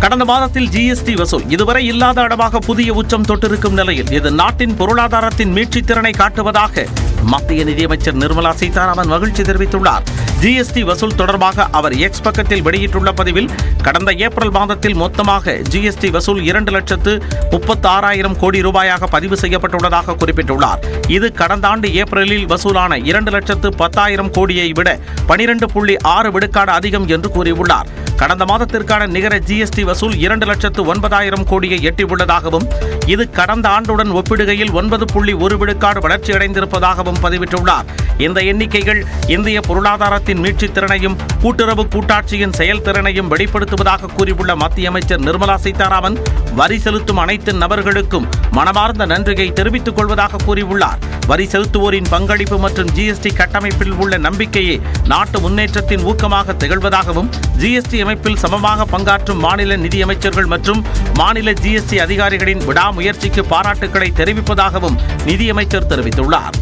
கடந்த மாதத்தில் ஜிஎஸ்டி வசூல் இதுவரை இல்லாத அளவாக புதிய உச்சம் தொட்டிருக்கும் நிலையில் இது நாட்டின் பொருளாதாரத்தின் மீட்சித் திறனை காட்டுவதாக மத்திய நிதியமைச்சர் நிர்மலா சீதாராமன் மகிழ்ச்சி தெரிவித்துள்ளார். ஜிஎஸ்டி வசூல் தொடர்பாக அவர் எக்ஸ் பக்கத்தில் வெளியிட்டுள்ள பதிவில், கடந்த ஏப்ரல் மாதத்தில் மொத்தமாக ஜிஎஸ்டி வசூல் 2,36,000 கோடி ரூபாயாக பதிவு செய்யப்பட்டுள்ளதாக குறிப்பிட்டுள்ளார். இது கடந்த ஆண்டு ஏப்ரலில் வசூலான 2,10,000 கோடியை விட 12.6 விழுக்காடு அதிகம் என்று கூறியுள்ளார். கடந்த மாதத்திற்கான நிகர ஜிஎஸ்டி வசூல் 2,09,000 கோடியை எட்டியுள்ளதாகவும், இது கடந்த ஆண்டுடன் ஒப்பிடுகையில் 9.1 விழுக்காடு வளர்ச்சியடைந்திருப்பதாகவும் பதிவிட்டுள்ளார். இந்த எண்ணிக்கைகள் இந்திய பொருளாதாரத்தின் மீட்சித் திறனையும் கூட்டுறவு கூட்டாட்சியின் செயல்திறனையும் வெளிப்படுத்துவதாக கூறியுள்ள மத்திய அமைச்சர் நிர்மலா சீதாராமன், வரி செலுத்தும் அனைத்து நபர்களுக்கும் மனமார்ந்த நன்றியை தெரிவித்துக் கொள்வதாக கூறியுள்ளார். வரி செலுத்துவோரின் பங்களிப்பு மற்றும் ஜிஎஸ்டி கட்டமைப்பில் உள்ள நம்பிக்கையே நாட்டு முன்னேற்றத்தின் ஊக்கமாக திகழ்வதாகவும், ஜிஎஸ்டி அமைப்பில் சமமாக பங்காற்றும் மாநில நிதியமைச்சர்கள் மற்றும் மாநில ஜிஎஸ்டி அதிகாரிகளின் விடாமுயற்சிக்கு பாராட்டுக்களை தெரிவிப்பதாகவும் நிதியமைச்சர் தெரிவித்துள்ளார்.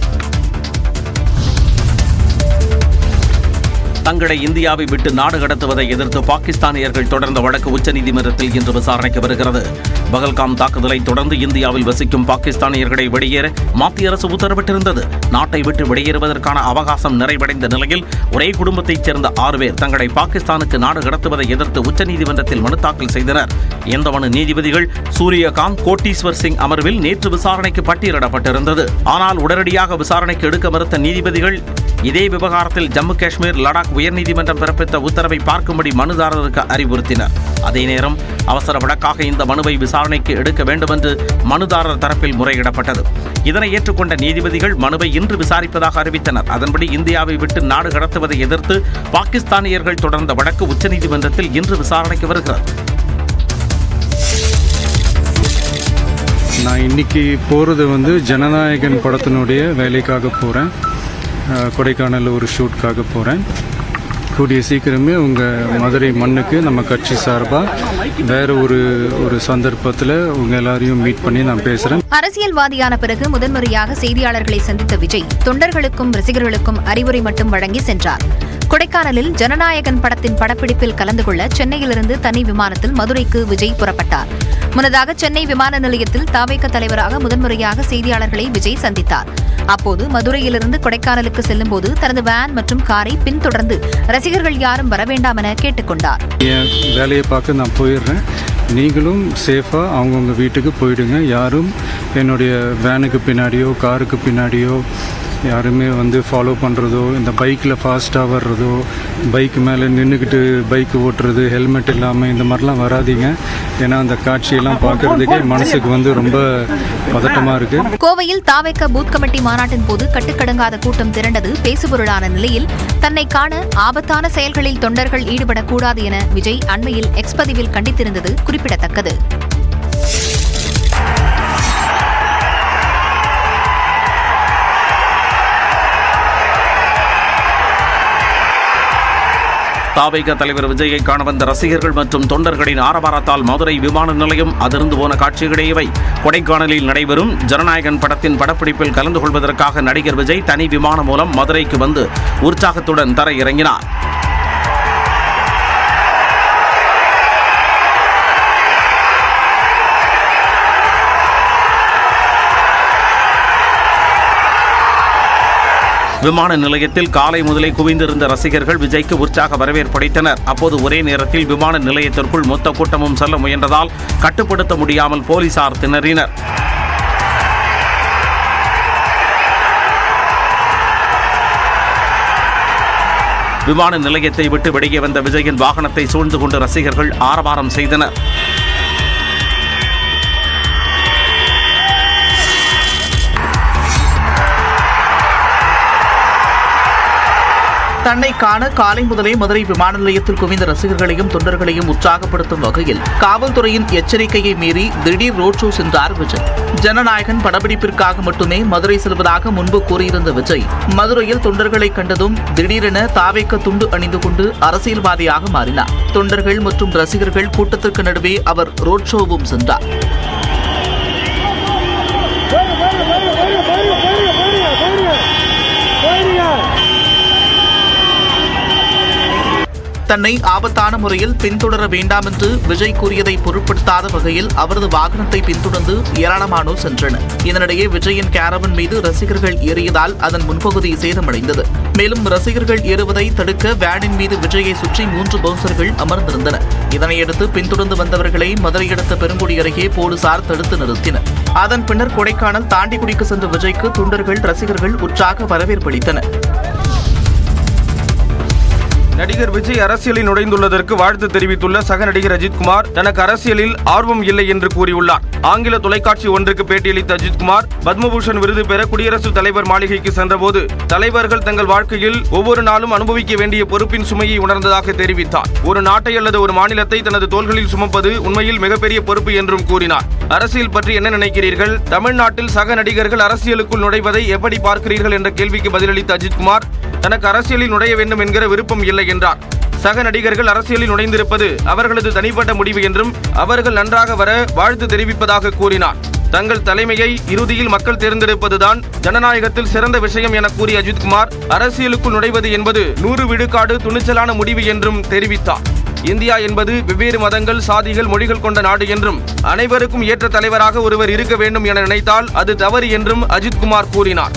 தங்களை இந்தியாவை விட்டு நாடு கடத்துவதை எதிர்த்து பாகிஸ்தானியர்கள் தொடர்ந்த வழக்கு உச்சநீதிமன்றத்தில் இன்று விசாரணைக்கு வருகிறது. பகல்காம் தாக்குதலை தொடர்ந்து இந்தியாவில் வசிக்கும் பாகிஸ்தானியர்களை வெளியேற மத்திய அரசு உத்தரவிட்டிருந்தது. நாட்டை விட்டு வெளியேறுவதற்கான அவகாசம் நிறைவடைந்த நிலையில் ஒரே குடும்பத்தைச் சேர்ந்த 6 பேர் தங்களை பாகிஸ்தானுக்கு நாடு கடத்துவதை எதிர்த்து உச்சநீதிமன்றத்தில் மனு தாக்கல் செய்தனர். இந்த மனு நீதிபதிகள் சூரியகாந்த், கோட்டீஸ்வர் சிங் அமர்வில் நேற்று விசாரணைக்கு பட்டியலிடப்பட்டிருந்தது. ஆனால் உடனடியாக விசாரணைக்கு எடுக்க மறுத்த நீதிபதிகள் இதே விவகாரத்தில் ஜம்மு காஷ்மீர், லடாக் உயர்நீதிமன்றம் பிறப்பித்த உத்தரவை பார்க்கும்படி மனுதாரருக்கு அறிவுறுத்தினர். அதே நேரம் அவசர வழக்காக இந்த மனுவை விசாரணைக்கு எடுக்க வேண்டும் என்று மனுதாரர் தரப்பில் முறையிடப்பட்டது. இதனை ஏற்றுக்கொண்ட நீதிபதிகள் மனுவை இன்று விசாரிப்பதாக அறிவித்தனர். அதன்படி இந்தியாவை விட்டு நாடு கடத்துவதை எதிர்த்து பாகிஸ்தானியர்கள் தொடர்ந்த வழக்கு உச்சநீதிமன்றத்தில் இன்று விசாரணைக்கு வருகிறது. நான் இன்னைக்கு போகிறது ஜனநாயகன் படத்தினுடைய வேலைக்காக போகிறேன். கொடைக்கானலில் ஒரு ஷூட்காக போகிறேன். கூடிய சீக்கிரமே உங்கள் மதுரை மண்ணுக்கு நம்ம கட்சி சார்பாக வேற ஒரு சந்தர்ப்பத்தில் உங்க எல்லாரையும் மீட் பண்ணி நான் பேசுகிறேன். அரசியல்வாதியான பிறகு முதன்முறையாக செய்தியாளர்களை சந்தித்த விஜய் தொண்டர்களுக்கும் ரசிகர்களுக்கும் அறிவுரை மட்டும் வழங்கி சென்றார். கொடைக்கானலில் ஜனநாயகன் படத்தின் படப்பிடிப்பில் கலந்து கொள்ள சென்னையிலிருந்து தனி விமானத்தில் மதுரைக்கு விஜய் புறப்பட்டார். முன்னதாக சென்னை விமான நிலையத்தில் தவேக தலைவராக முதன்முறையாக செய்தியாளர்களை விஜய் சந்தித்தார். அப்போது மதுரையிலிருந்து கொடைக்கானலுக்கு செல்லும்போது தனது வேன் மற்றும் காரை பின்தொடர்ந்து ரசிகர்கள் யாரும் வரவேண்டாம் என கேட்டுக்கொண்டார். என் வேலையை பார்க்க நான் போயிடுறேன், நீங்களும் சேஃபாக அவங்கவுங்க வீட்டுக்கு போயிடுங்க. யாரும் என்னுடைய வேனுக்கு பின்னாடியோ காருக்கு பின்னாடியோ யாருமே ஃபாலோ பண்ணுறதோ, இந்த பைக்கில் ஃபாஸ்ட்டாக வர்றதோ, பைக்கு மேலே நின்றுக்கிட்டு பைக்கு ஓட்டுறது, ஹெல்மெட் இல்லாமல் இந்த மாதிரிலாம் வராதிங்க. ஏன்னா அந்த காட்சியெல்லாம் பார்க்கறதுக்கே மனசுக்கு ரொம்ப பதட்டமாக இருக்குது. கோவையில் தவேக பூத் கமிட்டி மாநாட்டின் போது கட்டுக்கடங்காத கூட்டம் திரண்டது பேசுபொருளான நிலையில் தன்னை காண ஆபத்தான செயல்களில் தொண்டர்கள் ஈடுபடக்கூடாது என விஜய் அண்மையில் எக்ஸ் பதிவில் கண்டித்திருந்தது குறிப்பிடத்தக்கது. தவேக தலைவர் விஜயை காண வந்த ரசிகர்கள் மற்றும் தொண்டர்களின் ஆரவாரத்தால் மதுரை விமான நிலையம் அதிர்ந்து போன காட்சிகளே இவை. கொடைக்கானலில் நடைபெறும் ஜனநாயகன் படத்தின் படப்பிடிப்பில் கலந்து கொள்வதற்காக நடிகர் விஜய் தனி விமானம் மூலம் மதுரைக்கு வந்து உற்சாகத்துடன் தரையிறங்கினார். விமான நிலையத்தில் காலை முதலே குவிந்திருந்த ரசிகர்கள் விஜய்க்கு உற்சாக வரவேற்பளித்தனர். அப்போது ஒரே நேரத்தில் விமான நிலையத்திற்குள் மொத்த கூட்டமும் செல்ல முயன்றதால் கட்டுப்படுத்த முடியாமல் போலீசார் திணறினர். விமான நிலையத்தை விட்டு வெளியே வந்த விஜயின் வாகனத்தை சூழ்ந்து கொண்டு ரசிகர்கள் ஆரவாரம் செய்தனர். தன்னை காண காலை முதலே மதுரை விமான நிலையத்தில் குவிந்த ரசிகர்களையும் தொண்டர்களையும் உற்சாகப்படுத்தும் வகையில் காவல்துறையின் எச்சரிக்கையை மீறி திடீர் ரோட் ஷோ சென்றார் விஜய். ஜனநாயகன் படப்பிடிப்பிற்காக மட்டுமே மதுரை செல்வதாக முன்பு கூறியிருந்த விஜய் மதுரையில் தொண்டர்களை கண்டதும் திடீரென தவேக துண்டு அணிந்து கொண்டு அரசியல்வாதியாக மாறினார். தொண்டர்கள் மற்றும் ரசிகர்கள் கூட்டத்திற்கு நடுவே அவர் ரோட் ஷோவும் சென்றார். தன்னை ஆபத்தான முறையில் பின்தொடர வேண்டாம் என்று விஜய் கூறியதை பொருட்படுத்தாத வகையில் அவரது வாகனத்தை பின்தொடர்ந்து ஏராளமானோர் சென்றனர். இதனிடையே விஜயின் கேரவன் மீது ரசிகர்கள் ஏறியதால் அதன் முன்பகுதி சேதமடைந்தது. மேலும் ரசிகர்கள் ஏறுவதை தடுக்க வேனின் மீது விஜயை சுற்றி 3 பவுன்சர்கள் அமர்ந்திருந்தனர். இதனையடுத்து பின்தொடர்ந்து வந்தவர்களை மதுரை அடுத்த பெருங்குடி அருகே போலீசார் தடுத்து நிறுத்தினர். அதன் பின்னர் கொடைக்கானல் தாண்டிக்குடிக்கு சென்ற விஜய்க்கு தொண்டர்கள் ரசிகர்கள் உற்சாக வரவேற்பு அளித்தனர். நடிகர் விஜய் அரசியலில் நுழைந்துள்ளதற்கு வாழ்த்து தெரிவித்துள்ள சக நடிகர் அஜித்குமார் தனக்கு அரசியலில் ஆர்வம் இல்லை என்று கூறியுள்ளார். ஆங்கில தொலைக்காட்சி ஒன்றுக்கு பேட்டியளித்த அஜித்குமார் பத்மபூஷன் விருது பெற குடியரசுத் தலைவர் மாளிகைக்கு சென்றபோது தலைவர்கள் தங்கள் வாழ்க்கையில் ஒவ்வொரு நாளும் அனுபவிக்க வேண்டிய பொறுப்பின் சுமையை உணர்ந்ததாக தெரிவித்தார். ஒரு நாட்டை அல்லது ஒரு மாநிலத்தை தனது தோள்களில் சுமப்பது உண்மையில் மிகப்பெரிய பொறுப்பு என்றும் கூறினார். அரசியல் பற்றி என்ன நினைக்கிறீர்கள்? தமிழ்நாட்டில் சக நடிகர்கள் அரசியலுக்குள் நுழைவதை எப்படி பார்க்கிறீர்கள் என்ற கேள்விக்கு பதிலளித்த அஜித்குமார் தனக்கு அரசியலில் நுழைய வேண்டும் என்கிற விருப்பம் இல்லை என்றார். சக நடிகர்கள் அரசியலில் நுழைந்திருப்பது அவர்களது தனிப்பட்ட முடிவு என்றும் அவர்கள் நன்றாக வர வாழ்த்து தெரிவிப்பதாக கூறினார். தங்கள் தலைமையை இறுதியில் மக்கள் தேர்ந்தெடுப்பதுதான் ஜனநாயகத்தில் சிறந்த விஷயம் என கூறிய அஜித்குமார் அரசியலுக்குள் நுழைவது என்பது 100 விழுக்காடு துணிச்சலான முடிவு என்றும் தெரிவித்தார். இந்தியா என்பது வெவ்வேறு மதங்கள், சாதிகள், மொழிகள் கொண்ட நாடு என்றும் அனைவருக்கும் ஏற்ற தலைவராக ஒருவர் இருக்க வேண்டும் என நினைத்தால் அது தவறு என்றும் அஜித்குமார் கூறினார்.